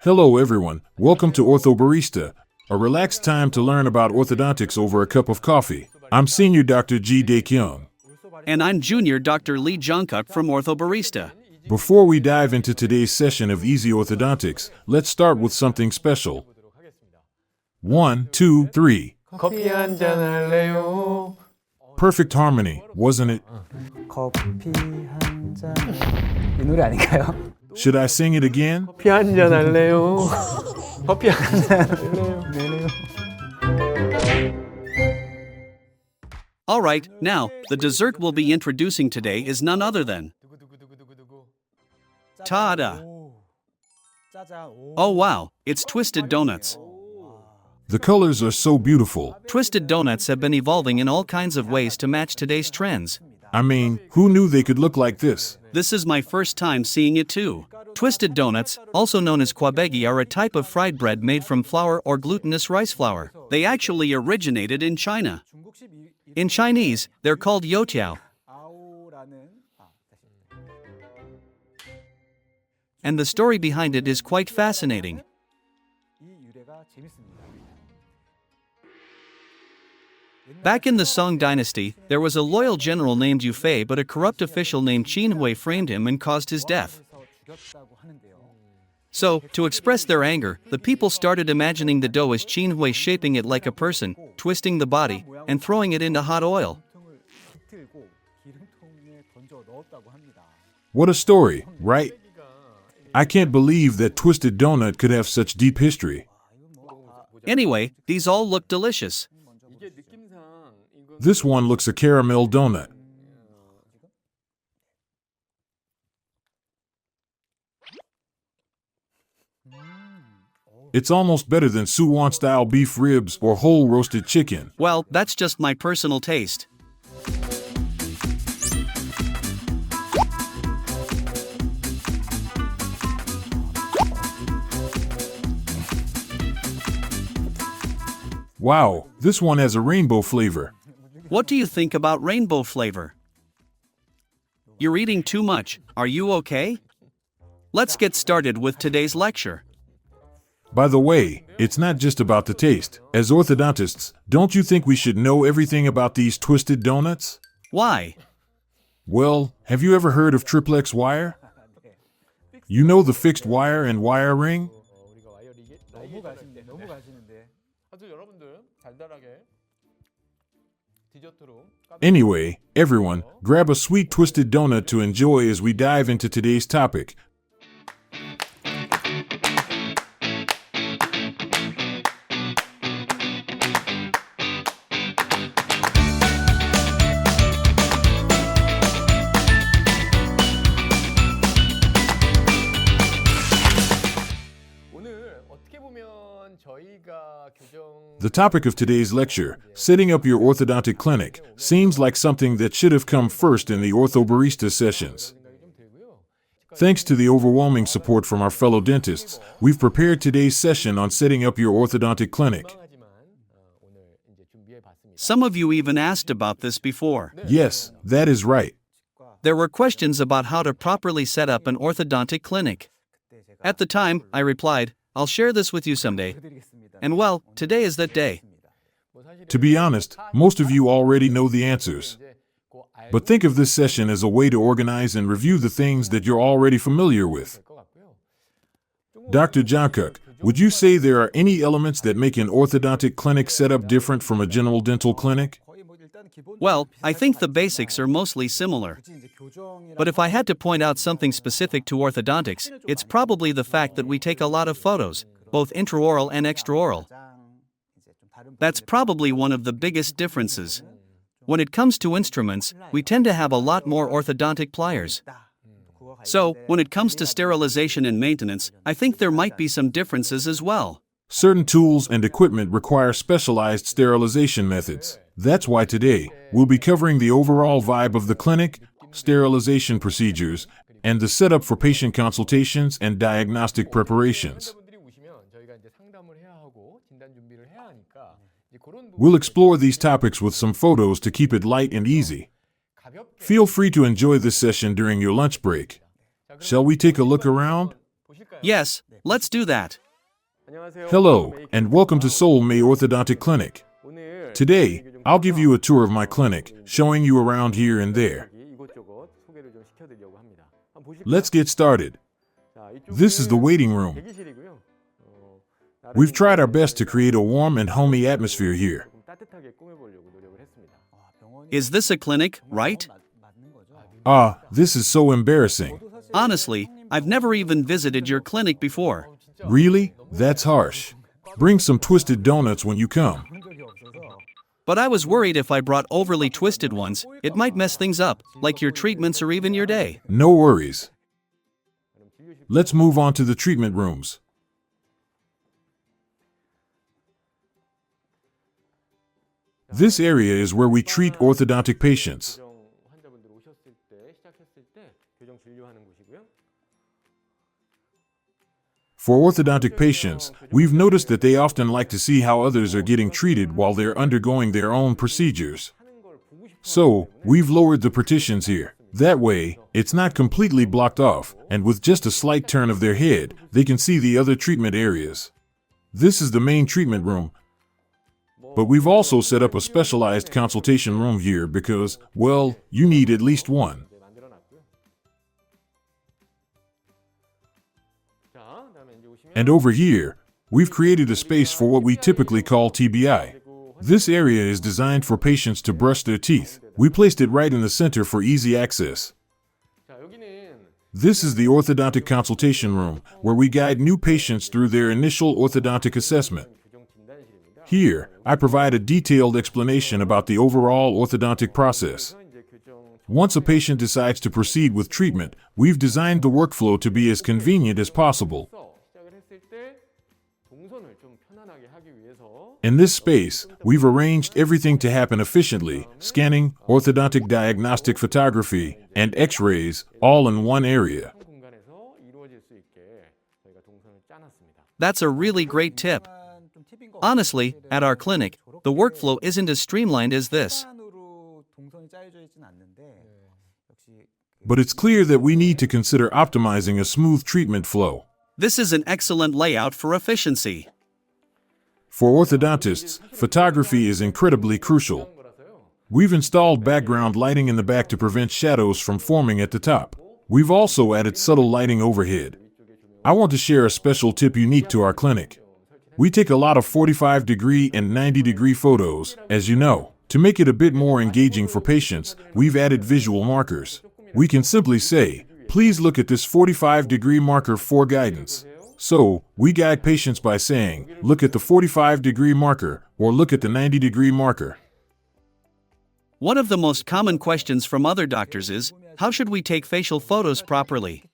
Hello everyone, welcome to Ortho Barista, a relaxed time to learn about orthodontics over a cup of coffee. I'm Senior Dr. Ji Dae-kyung. And I'm Junior Dr. Lee Jungkook from Ortho Barista. Before we dive into today's session of Easy Orthodontics, let's start with something special. 1, 2, 3. 커피 한 잔 할래요? Perfect harmony, wasn't it? 커피 한 잔. 이 노래 아닌가요? Should I sing it again? 커피 한 잔 할래요? 커피 한 잔 할래요? All right, now, the dessert we'll be introducing today is none other than ta-da! Oh wow, it's twisted donuts. The colors are so beautiful. Twisted donuts have been evolving in all kinds of ways to match today's trends. I mean, who knew they could look like this? This is my first time seeing it too. Twisted donuts, also known as kwabegi, are a type of fried bread made from flour or glutinous rice flour. They actually originated in China. In Chinese, they're called youtiao. And the story behind it is quite fascinating. Back in the Song dynasty, there was a loyal general named Yu Fei, but a corrupt official named Qin Hui framed him and caused his death. So, to express their anger, the people started imagining the dough as Qin Hui, shaping it like a person, twisting the body, and throwing it into hot oil. What a story, right? I can't believe that twisted donut could have such deep history. Anyway, these all look delicious. This one looks a caramel donut. It's almost better than Suwon-style beef ribs or whole roasted chicken. Well, that's just my personal taste. Wow, this one has a rainbow flavor. What do you think about rainbow flavor? You're eating too much. Are you okay? Let's get started with today's lecture. By the way, it's not just about the taste. As orthodontists, don't you think we should know everything about these twisted donuts? Why? Well, have you ever heard of triplex wire? You know the fixed wire and wire ring? Anyway, everyone, grab a sweet twisted donut to enjoy as we dive into today's topic. The topic of today's lecture, setting up your orthodontic clinic, seems like something that should have come first in the Ortho Barista sessions. Thanks to the overwhelming support from our fellow dentists, we've prepared today's session on setting up your orthodontic clinic. Some of you even asked about this before. Yes, that is right. There were questions about how to properly set up an orthodontic clinic. At the time, I replied, I'll share this with you someday. And well, today is that day. To be honest, most of you already know the answers. But think of this session as a way to organize and review the things that you're already familiar with. Dr. Jungkook, would you say there are any elements that make an orthodontic clinic setup different from a general dental clinic? Well, I think the basics are mostly similar. But if I had to point out something specific to orthodontics, it's probably the fact that we take a lot of photos, both intraoral and extraoral. That's probably one of the biggest differences. When it comes to instruments, we tend to have a lot more orthodontic pliers. So, when it comes to sterilization and maintenance, I think there might be some differences as well. Certain tools and equipment require specialized sterilization methods. That's why today, we'll be covering the overall vibe of the clinic, sterilization procedures, and the setup for patient consultations and diagnostic preparations. We'll explore these topics with some photos to keep it light and easy. Feel free to enjoy this session during your lunch break. Shall we take a look around? Yes, Let's do that. Hello, and welcome to Seoul May Orthodontic Clinic. Today, I'll give you a tour of my clinic, showing you around here and there. Let's get started. This is the waiting room. We've tried our best to create a warm and homey atmosphere here. Is this a clinic, right? This is so embarrassing. Honestly, I've never even visited your clinic before. Really? That's harsh. Bring some twisted donuts when you come. But I was worried if I brought overly twisted ones, it might mess things up, like your treatments or even your day. No worries. Let's move on to the treatment rooms. This area is where we treat orthodontic patients. For orthodontic patients, we've noticed that they often like to see how others are getting treated while they're undergoing their own procedures. So, we've lowered the partitions here. That way, it's not completely blocked off, and with just a slight turn of their head, they can see the other treatment areas. This is the main treatment room, but we've also set up a specialized consultation room here because, well, you need at least one. And over here, we've created a space for what we typically call TBI. This area is designed for patients to brush their teeth. We placed it right in the center for easy access. This is the orthodontic consultation room, where we guide new patients through their initial orthodontic assessment. Here, I provide a detailed explanation about the overall orthodontic process. Once a patient decides to proceed with treatment, we've designed the workflow to be as convenient as possible. In this space, we've arranged everything to happen efficiently: scanning, orthodontic diagnostic photography, and X-rays, all in one area. That's a really great tip. Honestly, at our clinic, the workflow isn't as streamlined as this. But it's clear that we need to consider optimizing a smooth treatment flow. This is an excellent layout for efficiency. For orthodontists, photography is incredibly crucial. We've installed background lighting in the back to prevent shadows from forming at the top. We've also added subtle lighting overhead. I want to share a special tip unique to our clinic. We take a lot of 45-degree and 90-degree photos, as you know. To make it a bit more engaging for patients, we've added visual markers. We can simply say, "Please look at this 45-degree marker for guidance." So, we guide patients by saying, "Look at the 45-degree marker," or "Look at the 90-degree marker." One of the most common questions from other doctors is, how should we take facial photos properly?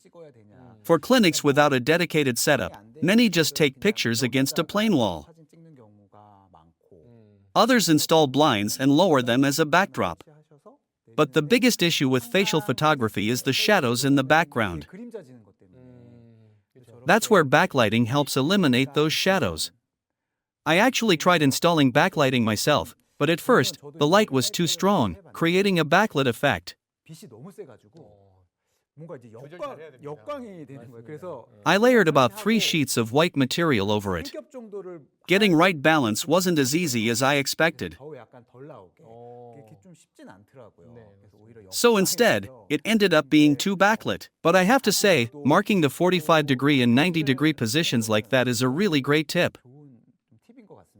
For clinics without a dedicated setup, many just take pictures against a plain wall. Others install blinds and lower them as a backdrop. But the biggest issue with facial photography is the shadows in the background. That's where backlighting helps eliminate those shadows. I actually tried installing backlighting myself, but at first, the light was too strong, creating a backlit effect. I layered about 3 sheets of white material over it. Getting right balance wasn't as easy as I expected. So instead, it ended up being too backlit. But I have to say, marking the 45-degree and 90-degree positions like that is a really great tip.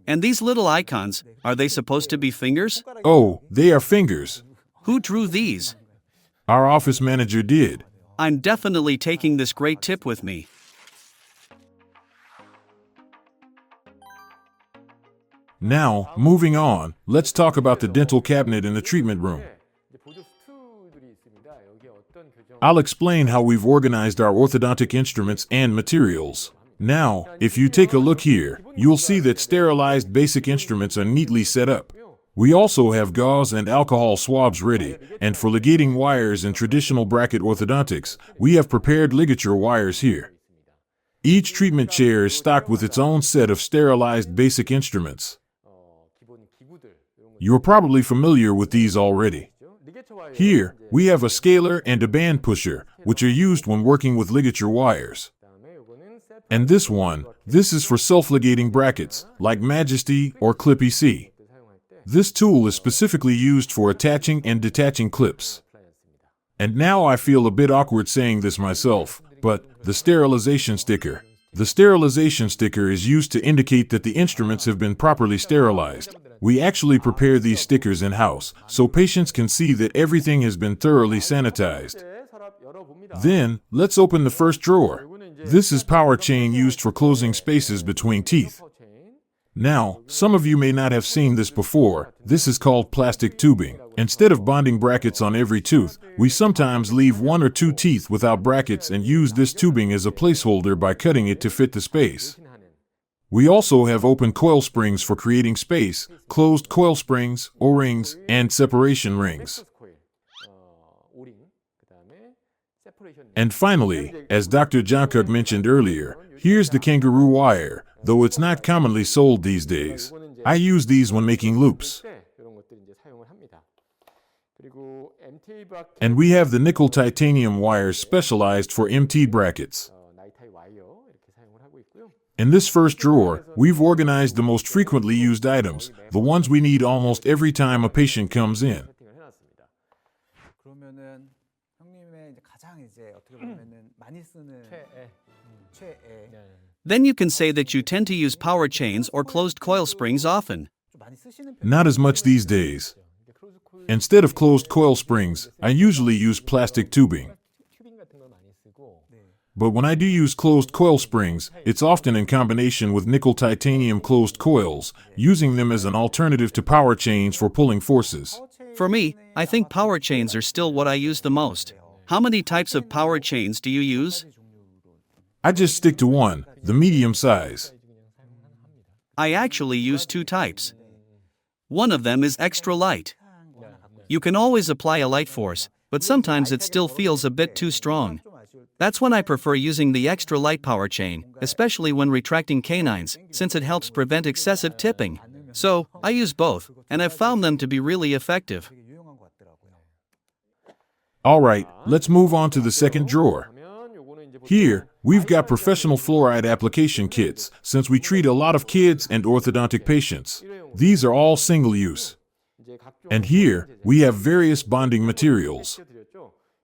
And these little icons, are they supposed to be fingers? Oh, they are fingers. Who drew these? Our office manager did. I'm definitely taking this great tip with me. Now, moving on, let's talk about the dental cabinet in the treatment room. I'll explain how we've organized our orthodontic instruments and materials. Now, if you take a look here, you'll see that sterilized basic instruments are neatly set up. We also have gauze and alcohol swabs ready, and for ligating wires in traditional bracket orthodontics, we have prepared ligature wires here. Each treatment chair is stocked with its own set of sterilized basic instruments. You're probably familiar with these already. Here, we have a scaler and a band pusher, which are used when working with ligature wires. And this is for self-ligating brackets, like Majesty or Clippy C. This tool is specifically used for attaching and detaching clips. And now I feel a bit awkward saying this myself, but the sterilization sticker. The sterilization sticker is used to indicate that the instruments have been properly sterilized. We actually prepare these stickers in-house, so patients can see that everything has been thoroughly sanitized. Then, let's open the first drawer. This is power chain used for closing spaces between teeth. Now, some of you may not have seen this before. This is called plastic tubing. Instead of bonding brackets on every tooth, we sometimes leave 1 or 2 teeth without brackets and use this tubing as a placeholder by cutting it to fit the space. We also have open coil springs for creating space, closed coil springs, O-rings, and separation rings. And finally, as Dr. Jungkook mentioned earlier, here's the kangaroo wire, though it's not commonly sold these days. I use these when making loops. And we have the nickel titanium wires specialized for MT brackets. In this first drawer, we've organized the most frequently used items, the ones we need almost every time a patient comes in. Then you can say that you tend to use power chains or closed coil springs often. Not as much these days. Instead of closed coil springs, I usually use plastic tubing. But when I do use closed coil springs, it's often in combination with nickel titanium closed coils, using them as an alternative to power chains for pulling forces. For me, I think power chains are still what I use the most. How many types of power chains do you use? I just stick to one, the medium size. I actually use 2 types. One of them is extra light. You can always apply a light force, but sometimes it still feels a bit too strong. That's when I prefer using the extra light power chain, especially when retracting canines, since it helps prevent excessive tipping. So, I use both, and I've found them to be really effective. Alright, let's move on to the second drawer. Here, we've got professional fluoride application kits, since we treat a lot of kids and orthodontic patients. These are all single-use. And here, we have various bonding materials.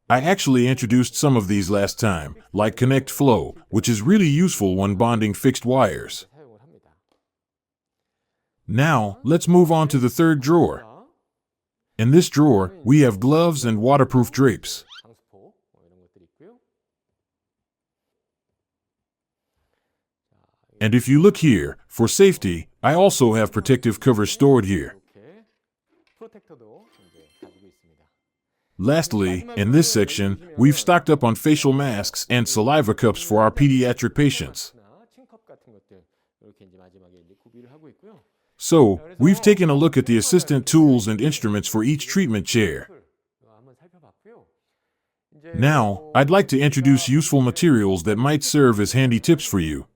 I actually introduced some of these last time, like Connect Flow, which is really useful when bonding fixed wires. Now, let's move on to the third drawer. In this drawer, we have gloves and waterproof drapes. And if you look here, for safety, I also have protective covers stored here. Lastly, in this section, we've stocked up on facial masks and saliva cups for our pediatric patients. So, we've taken a look at the assistant tools and instruments for each treatment chair. Now, I'd like to introduce useful materials that might serve as handy tips for you.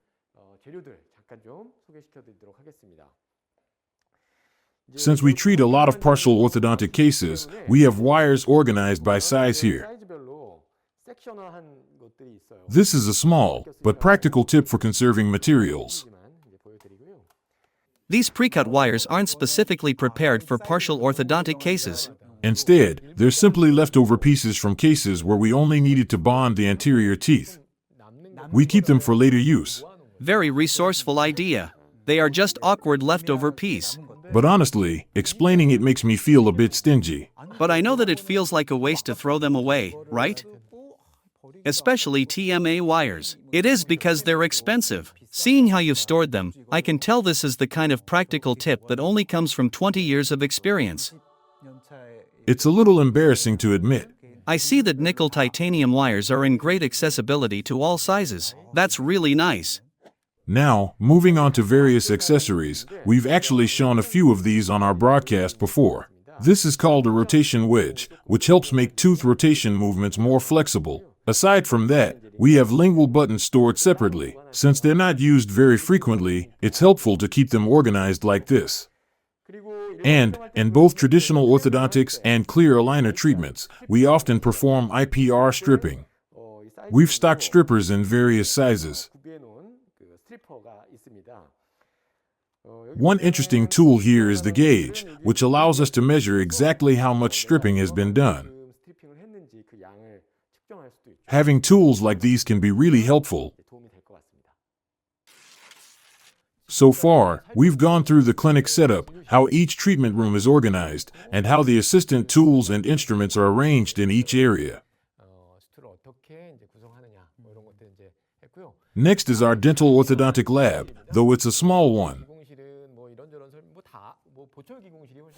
Since we treat a lot of partial orthodontic cases, we have wires organized by size here. This is a small, but practical tip for conserving materials. These pre-cut wires aren't specifically prepared for partial orthodontic cases. Instead, they're simply leftover pieces from cases where we only needed to bond the anterior teeth. We keep them for later use. Very resourceful idea. They are just awkward leftover piece. But honestly, explaining it makes me feel a bit stingy. But I know that it feels like a waste to throw them away, right? Especially TMA wires. It is because they're expensive. Seeing how you've stored them, I can tell this is the kind of practical tip that only comes from 20 years of experience. It's a little embarrassing to admit. I see that nickel titanium wires are in great accessibility to all sizes. That's really nice. Now, moving on to various accessories, we've actually shown a few of these on our broadcast before. This is called a rotation wedge, which helps make tooth rotation movements more flexible. Aside from that, we have lingual buttons stored separately. Since they're not used very frequently, it's helpful to keep them organized like this. And, in both traditional orthodontics and clear aligner treatments, we often perform IPR stripping. We've stocked strippers in various sizes. One interesting tool here is the gauge, which allows us to measure exactly how much stripping has been done. Having tools like these can be really helpful. So far, we've gone through the clinic setup, how each treatment room is organized, and how the assistant tools and instruments are arranged in each area. Next is our dental orthodontic lab, though it's a small one.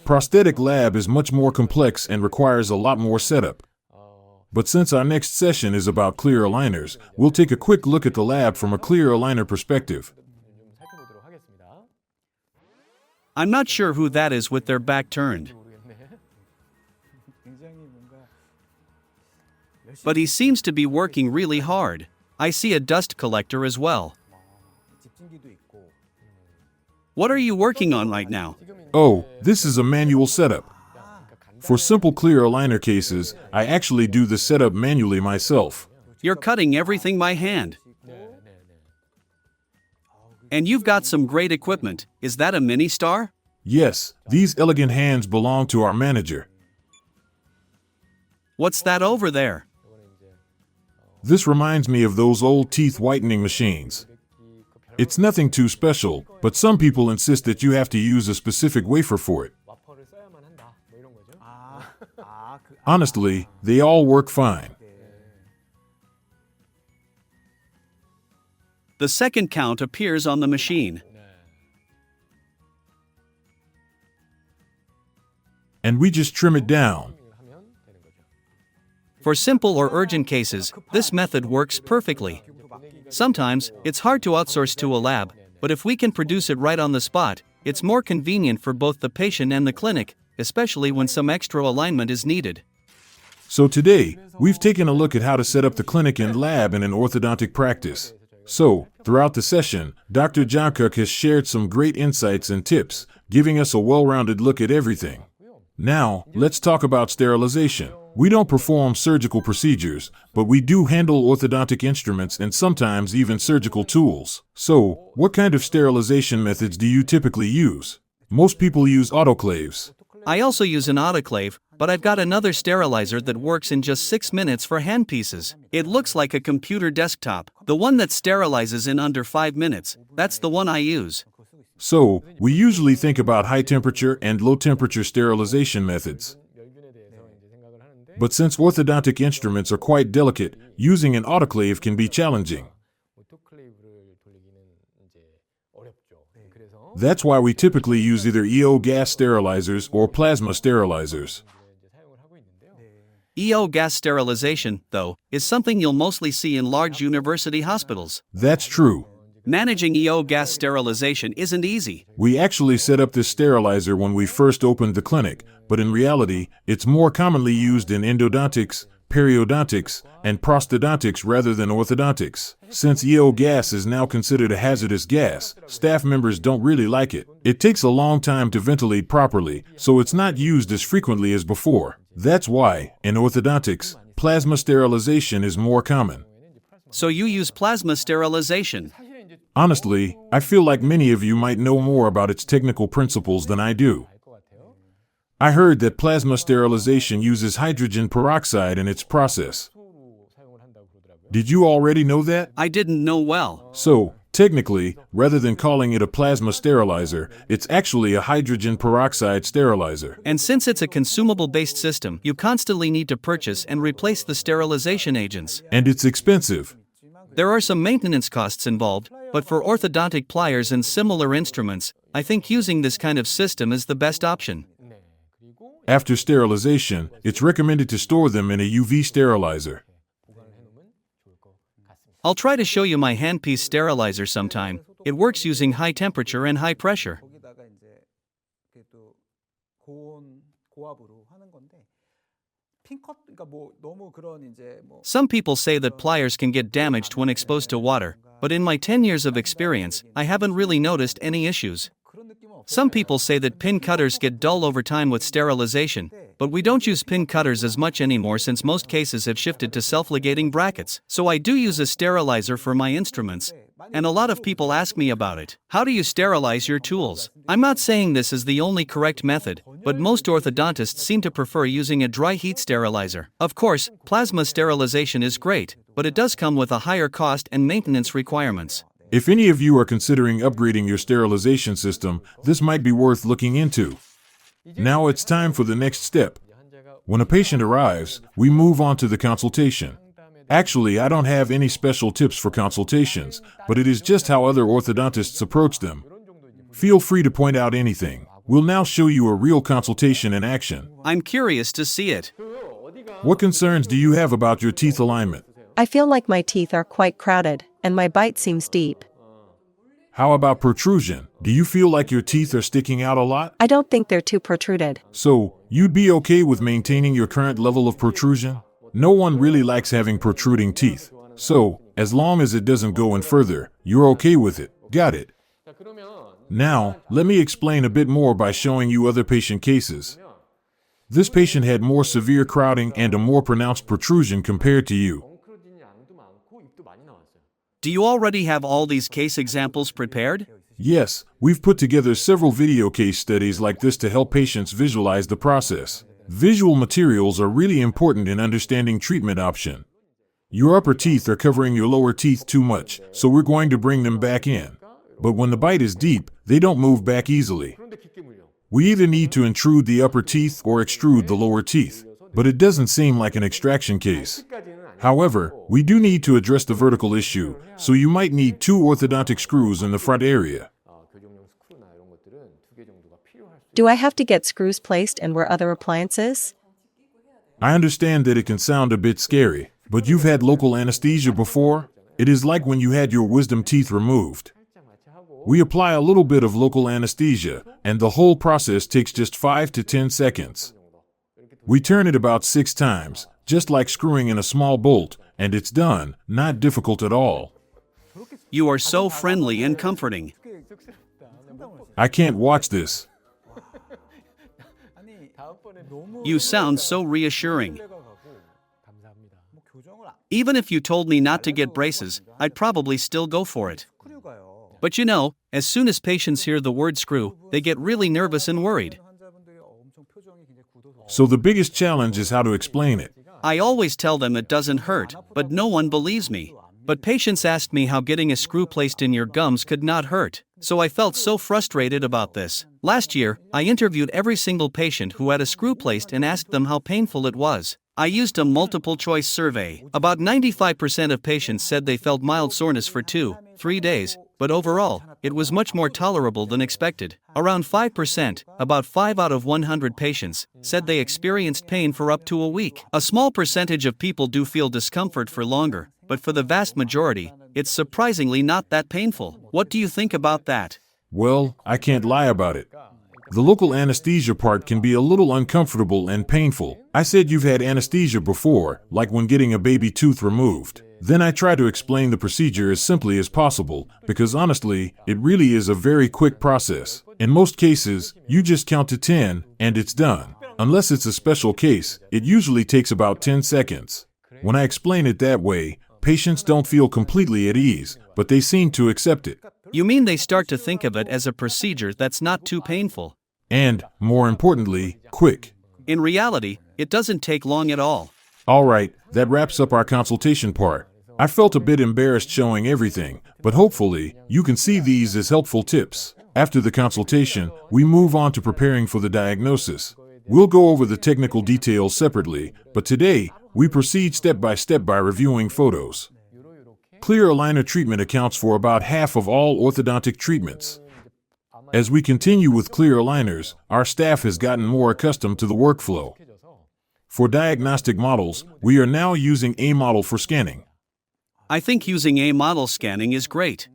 Prosthetic lab is much more complex and requires a lot more setup. But since our next session is about clear aligners, we'll take a quick look at the lab from a clear aligner perspective. I'm not sure who that is with their back turned. But he seems to be working really hard. I see a dust collector as well. What are you working on right now? Oh, this is a manual setup. For simple clear aligner cases, I actually do the setup manually myself. You're cutting everything by hand. And you've got some great equipment. Is that a mini star? Yes, these elegant hands belong to our manager. What's that over there? This reminds me of those old teeth whitening machines. It's nothing too special, but some people insist that you have to use a specific wafer for it. Honestly, they all work fine. The second count appears on the machine. And we just trim it down. For simple or urgent cases, this method works perfectly. Sometimes, it's hard to outsource to a lab, but if we can produce it right on the spot, it's more convenient for both the patient and the clinic, especially when some extra alignment is needed. So today, we've taken a look at how to set up the clinic and lab in an orthodontic practice. So, throughout the session, Dr. Jungkook has shared some great insights and tips, giving us a well-rounded look at everything. Now, let's talk about sterilization. We don't perform surgical procedures, but we do handle orthodontic instruments and sometimes even surgical tools. So, what kind of sterilization methods do you typically use? Most people use autoclaves. I also use an autoclave, but I've got another sterilizer that works in just 6 minutes for handpieces. It looks like a computer desktop. The one that sterilizes in under 5 minutes, that's the one I use. So, we usually think about high temperature and low temperature sterilization methods. But since orthodontic instruments are quite delicate, using an autoclave can be challenging. That's why we typically use either EO gas sterilizers or plasma sterilizers. EO gas sterilization, though, is something you'll mostly see in large university hospitals. That's true. Managing EO gas sterilization isn't easy. We actually set up this sterilizer when we first opened the clinic, but in reality, it's more commonly used in endodontics, periodontics, and prosthodontics rather than orthodontics. Since EO gas is now considered a hazardous gas, staff members don't really like it. It takes a long time to ventilate properly, so it's not used as frequently as before. That's why, in orthodontics, plasma sterilization is more common. So you use plasma sterilization. Honestly, I feel like many of you might know more about its technical principles than I do. I heard that plasma sterilization uses hydrogen peroxide in its process. Did you already know that? I didn't know well. So, technically, rather than calling it a plasma sterilizer, it's actually a hydrogen peroxide sterilizer. And since it's a consumable-based system, you constantly need to purchase and replace the sterilization agents. And it's expensive. There are some maintenance costs involved, but for orthodontic pliers and similar instruments, I think using this kind of system is the best option. After sterilization, it's recommended to store them in a UV sterilizer. I'll try to show you my handpiece sterilizer sometime. It works using high temperature and high pressure. Some people say that pliers can get damaged when exposed to water, but in my 10 years of experience, I haven't really noticed any issues. Some people say that pin cutters get dull over time with sterilization, but we don't use pin cutters as much anymore since most cases have shifted to self-ligating brackets. So I do use a sterilizer for my instruments, and a lot of people ask me about it. How do you sterilize your tools? I'm not saying this is the only correct method, but most orthodontists seem to prefer using a dry heat sterilizer. Of course, plasma sterilization is great, but it does come with a higher cost and maintenance requirements. If any of you are considering upgrading your sterilization system, this might be worth looking into. Now it's time for the next step. When a patient arrives, we move on to the consultation. Actually, I don't have any special tips for consultations, but it is just how other orthodontists approach them. Feel free to point out anything. We'll now show you a real consultation in action. I'm curious to see it. What concerns do you have about your teeth alignment? I feel like my teeth are quite crowded, and my bite seems deep. How about protrusion? Do you feel like your teeth are sticking out a lot? I don't think they're too protruded. So, you'd be okay with maintaining your current level of protrusion? No one really likes having protruding teeth. So, as long as it doesn't go in further, you're okay with it. Got it. Now, let me explain a bit more by showing you other patient cases. This patient had more severe crowding and a more pronounced protrusion compared to you. Do you already have all these case examples prepared? Yes, we've put together several video case studies like this to help patients visualize the process. Visual materials are really important in understanding treatment option. Your upper teeth are covering your lower teeth too much, so we're going to bring them back in. But when the bite is deep, they don't move back easily. We either need to intrude the upper teeth or extrude the lower teeth, but it doesn't seem like an extraction case. However, we do need to address the vertical issue, so you might need 2 orthodontic screws in the front area. Do I have to get screws placed and wear other appliances? I understand that it can sound a bit scary, but you've had local anesthesia before? It is like when you had your wisdom teeth removed. We apply a little bit of local anesthesia, and the whole process takes just 5 to 10 seconds. We turn it about 6 times, just like screwing in a small bolt, and it's done, not difficult at all. You are so friendly and comforting. I can't watch this. You sound so reassuring. Even if you told me not to get braces, I'd probably still go for it. But you know, as soon as patients hear the word screw, they get really nervous and worried. So the biggest challenge is how to explain it. I always tell them it doesn't hurt, but no one believes me. But patients asked me how getting a screw placed in your gums could not hurt, so I felt so frustrated about this. Last year, I interviewed every single patient who had a screw placed and asked them how painful it was. I used a multiple-choice survey. About 95% of patients said they felt mild soreness for 2-3 days, but overall, it was much more tolerable than expected. Around 5%, about 5 out of 100 patients, said they experienced pain for up to a week. A small percentage of people do feel discomfort for longer, but for the vast majority, it's surprisingly not that painful. What do you think about that? Well, I can't lie about it. The local anesthesia part can be a little uncomfortable and painful. I said you've had anesthesia before, like when getting a baby tooth removed. Then I try to explain the procedure as simply as possible, because honestly, it really is a very quick process. In most cases, you just count to 10, and it's done. Unless it's a special case, it usually takes about 10 seconds. When I explain it that way, patients don't feel completely at ease, but they seem to accept it. You mean they start to think of it as a procedure that's not too painful? And, more importantly, quick. In reality, it doesn't take long at all. All right, that wraps up our consultation part. I felt a bit embarrassed showing everything, but hopefully, you can see these as helpful tips. After the consultation, we move on to preparing for the diagnosis. We'll go over the technical details separately, but today, we proceed step by step by reviewing photos. Clear aligner treatment accounts for about half of all orthodontic treatments. As we continue with clear aligners, our staff has gotten more accustomed to the workflow. For diagnostic models, we are now using a model for scanning. I think using a model scanning is great.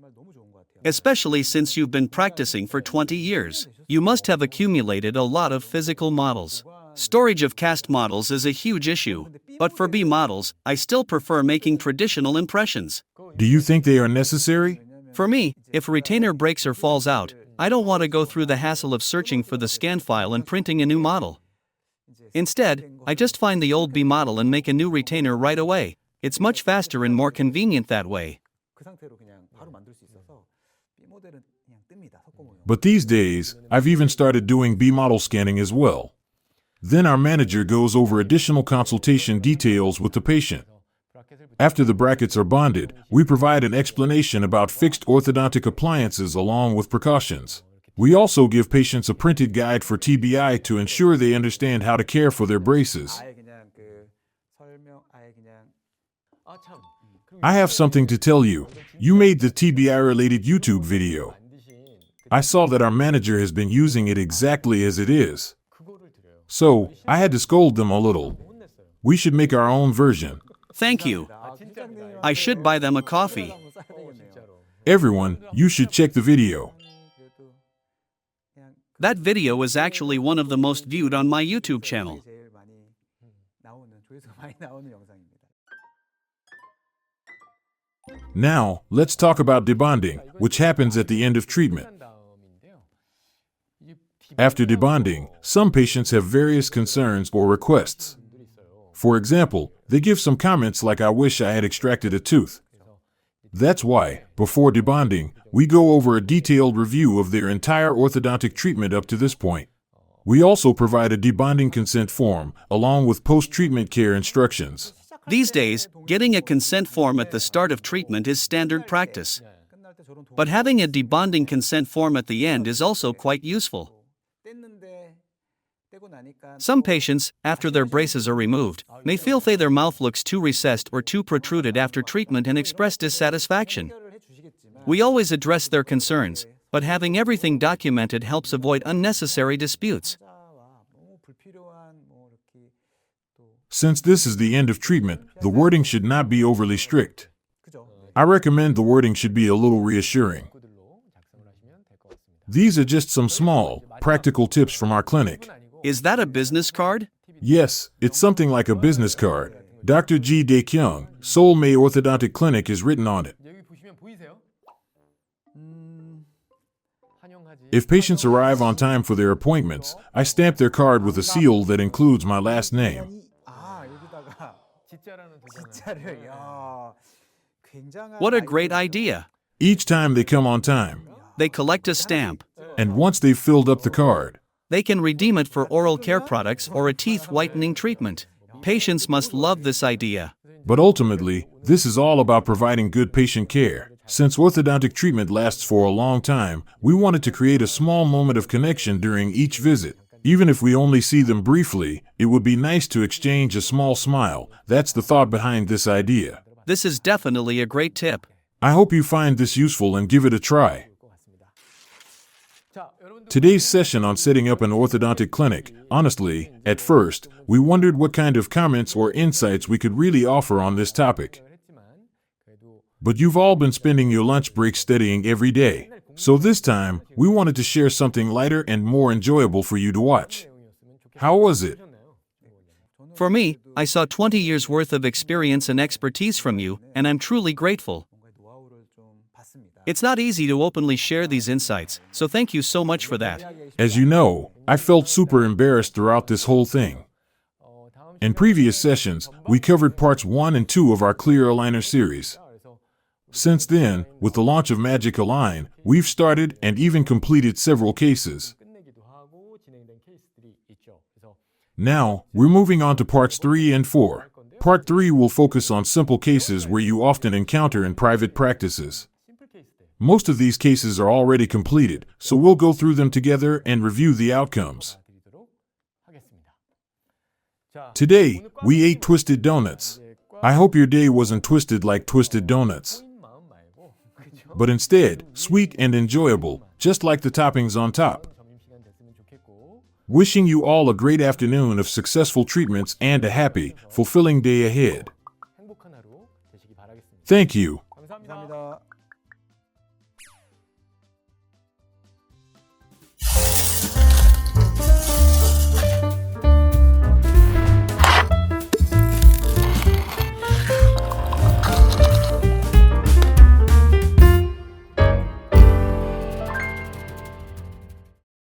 Especially since you've been practicing for 20 years. You must have accumulated a lot of physical models. Storage of cast models is a huge issue, but for B models, I still prefer making traditional impressions. Do you think they are necessary? For me, if a retainer breaks or falls out, I don't want to go through the hassle of searching for the scan file and printing a new model. Instead, I just find the old B model and make a new retainer right away. It's much faster and more convenient that way. But these days, I've even started doing B-model scanning as well. Then our manager goes over additional consultation details with the patient. After the brackets are bonded, we provide an explanation about fixed orthodontic appliances along with precautions. We also give patients a printed guide for TBI to ensure they understand how to care for their braces. I have something to tell you. You made the TBI-related YouTube video. I saw that our manager has been using it exactly as it is. So, I had to scold them a little. We should make our own version. Thank you. I should buy them a coffee. Everyone, you should check the video. That video is actually one of the most viewed on my YouTube channel. Now, let's talk about debonding, which happens at the end of treatment. After debonding, some patients have various concerns or requests. For example, they give some comments like, "I wish I had extracted a tooth." That's why, before debonding, we go over a detailed review of their entire orthodontic treatment up to this point. We also provide a debonding consent form, along with post-treatment care instructions. These days, getting a consent form at the start of treatment is standard practice. But having a debonding consent form at the end is also quite useful. Some patients, after their braces are removed, may feel their mouth looks too recessed or too protruded after treatment and express dissatisfaction. We always address their concerns, but having everything documented helps avoid unnecessary disputes. Since this is the end of treatment, the wording should not be overly strict. I recommend the wording should be a little reassuring. These are just some small, practical tips from our clinic. Is that a business card? Yes, it's something like a business card. Dr. G. Daekyung, Seoul May Orthodontic Clinic is written on it. If patients arrive on time for their appointments, I stamp their card with a seal that includes my last name. What a great idea! Each time they come on time, They collect a stamp. and once they've filled up the card, They can redeem it for oral care products or a teeth whitening treatment. Patients must love this idea. but ultimately, this is all about providing good patient care. Since orthodontic treatment lasts for a long time, we wanted to create a small moment of connection during each visit. Even if we only see them briefly, it would be nice to exchange a small smile. That's the thought behind this idea. This is definitely a great tip. I hope you find this useful and give it a try. Today's session on setting up an orthodontic clinic, honestly, at first, we wondered what kind of comments or insights we could really offer on this topic. But you've all been spending your lunch break studying every day. So this time, we wanted to share something lighter and more enjoyable for you to watch. How was it? For me, I saw 20 years worth of experience and expertise from you, and I'm truly grateful. It's not easy to openly share these insights, so thank you so much for that. As you know, I felt super embarrassed throughout this whole thing. In previous sessions, we covered parts 1 and 2 of our clear aligner series. Since then, with the launch of Magic Align, we've started and even completed several cases. Now, we're moving on to parts 3 and 4. Part 3 will focus on simple cases where you often encounter in private practices. Most of these cases are already completed, so we'll go through them together and review the outcomes. Today, we ate twisted donuts. I hope your day wasn't twisted like twisted donuts, but instead, sweet and enjoyable, just like the toppings on top. Wishing you all a great afternoon of successful treatments and a happy, fulfilling day ahead. Thank you. 감사합니다.